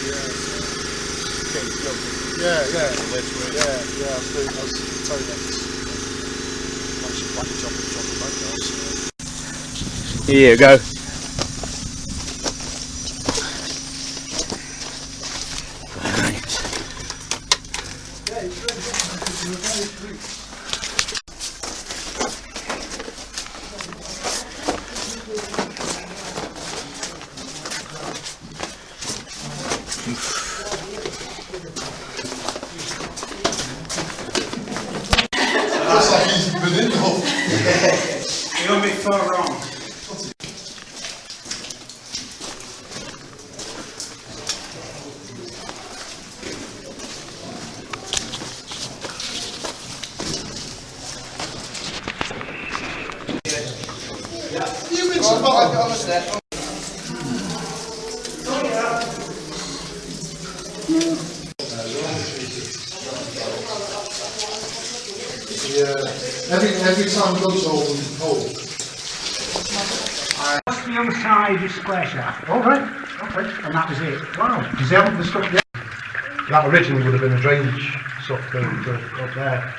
Yeah, yeah. I was telling them. Here you go. Looks like he's been in the hole. You'll be far wrong. You've been so far on the step. Every time we go to open hole. Just the other side is square shaft. All right. Okay. And that was it. Wow. Because they haven't the stuff yet. That originally would have been a drainage stuff up there,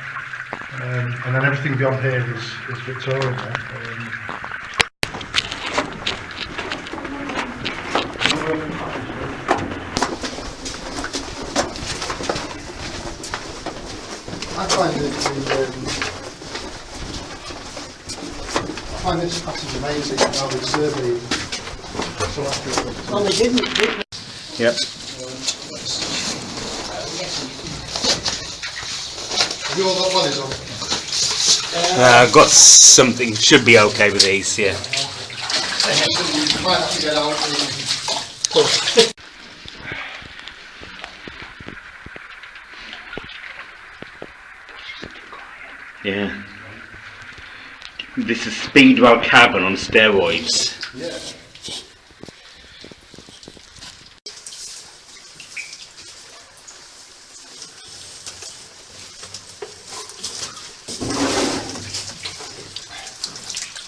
and then everything beyond here is Victorian. I find this passage amazing how they surveyed so accurately. Well, they didn't. Yep. Have you all got bodies on? I've got something, should be okay with these, yeah. You might have to get out and push. Yeah. This is speedwell cavern on steroids. Yeah.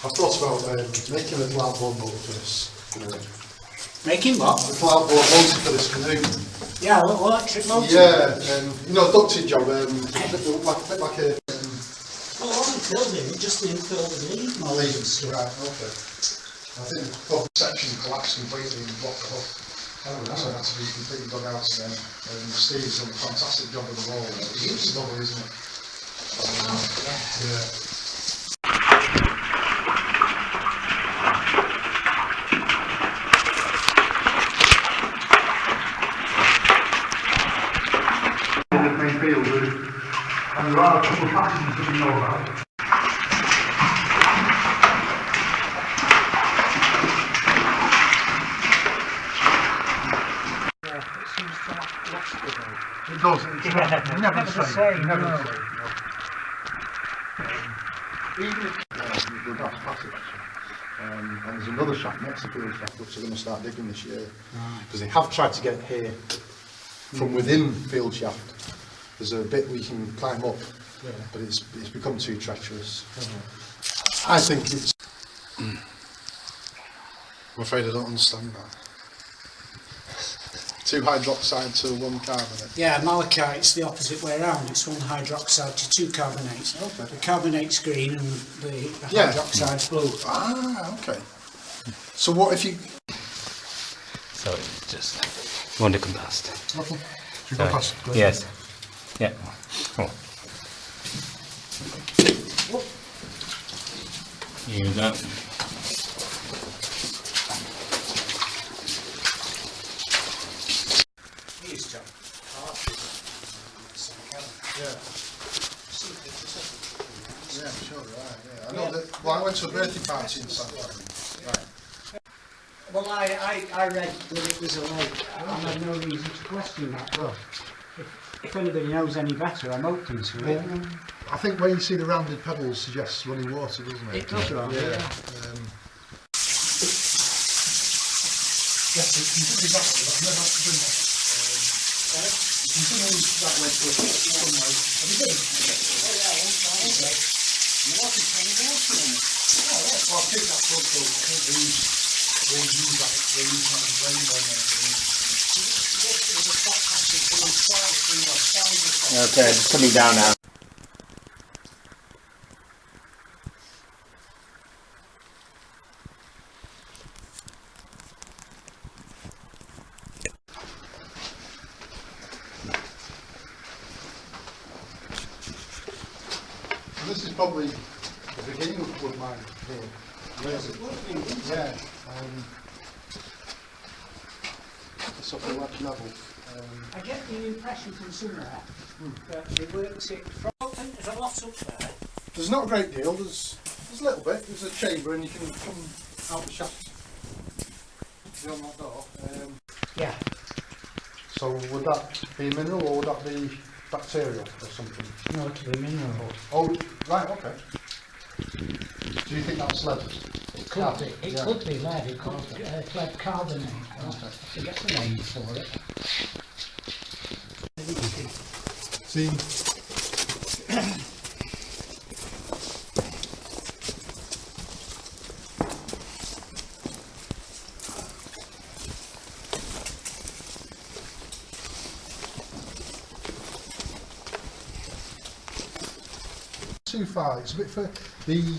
I thought about making a little outboard boat for this canoe. Making what? A little outboard motor for this canoe. Yeah, a little electric motor. Yeah, you know, ducted job, like a... Well, it wasn't filled in, it just didn't fill the lead. Leads, right, okay. I think the top section collapsed completely and blocked the hook. So it had to be completely dug out again. And Steve's done a fantastic job of the wall. It's lovely, isn't it? Yeah. And there are a couple of passages that we know about. Yeah, it seems to have lost the road. It does, it's never the same. Never the same. Even if the gas passage, and there's another shaft next to the field shaft which they're going to start digging this year. Because they have tried to get it here from within field shaft. There's a bit we can climb up, but it's become too treacherous. I think it's... I'm afraid I don't understand that. 2 hydroxide to 1 carbonate. Yeah, malachite's the opposite way around. It's 1 hydroxide to 2 carbonates. Okay. The carbonate's green and the Yeah. hydroxide's blue. Ah, okay. So what if you... So it's just wonder combust. Okay. Should we go past? Yes. Yeah. Oh. Here we go. Yeah, sure, right, yeah. I know that, well, I went to a birthday party in St. Right. Well, I read that it was a lake. I had no reason to question that. Well, if anybody knows any better, I'm open to it. Well, I think where you see the rounded pebbles suggests running water, doesn't it? It does, right? Yeah. Yes, it continues that way, but I've never had to do that. It continues that way for a one way. Have you been? Oh yeah, one time. Okay. The water's coming water on it. Oh yeah. Well, I'll keep that close though. I think they use that in rainbow and everything. Okay, it's coming down now. And this is probably the beginning of wood mine here. Yeah. It's up at Hough Level. I get the impression from some of that that they worked it from. There's a lot up there. There's not a great deal. There's a little bit. There's a chamber, and you can come out the shaft beyond that door. Yeah. So would that be mineral or would that be bacterial or something? No, it'll be mineral. Oh, right. Okay. Do you think that's lead? It could be. It could be lead. It could be lead carbonate. I forget the name for it. See. Too far. It's a bit for the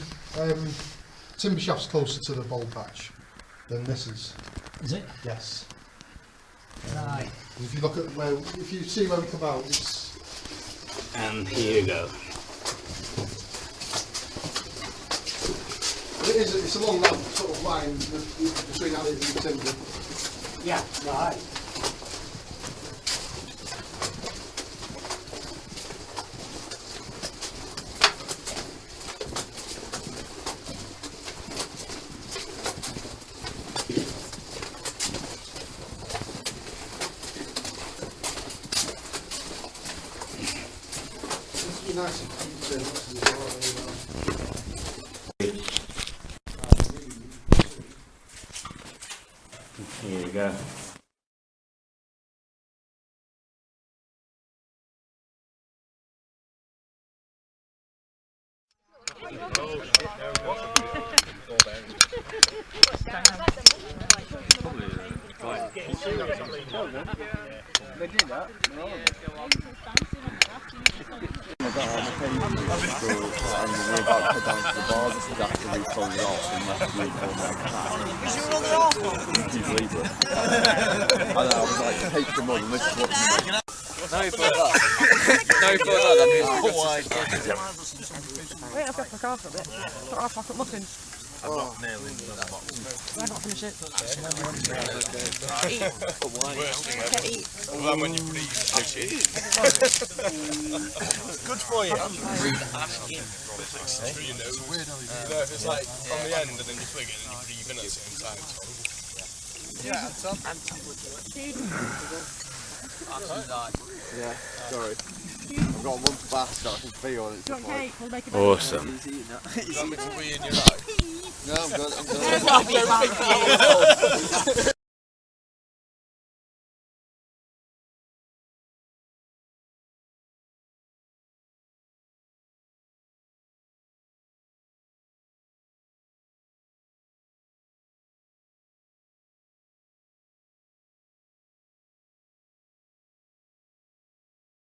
timber shaft's closer to the bowl patch than this is. Is it? Yes. Right. If you look at where, if you see where we come out, it's. And here you go. It's along that sort of line between alleys and timber. Yeah. Right. It'd be nice if you could do this as well. Here you go. They did that. I got on the page and we're about to head down to the bar. This is after we closed it off and left me on the He's leaving. And I was like, take the mud and this is what you make. No, you thought that. No, you thought that. That means Wait, I've got the car for a bit. Got half packet muffins. I'm not nailing that box. Why not finish it? Eat. Okay, eat. Well, then when you put it, you finish it. Good for you. It's through your nose. You know, if it's like on the end and then you flick it and you breathe in at the same time, it's horrible. Yeah, Tom. Yeah, sorry. I've got one fast that I can feel and it's Do you want cake? We'll make it Awesome. You want me to wee in your eye? No, I'm good.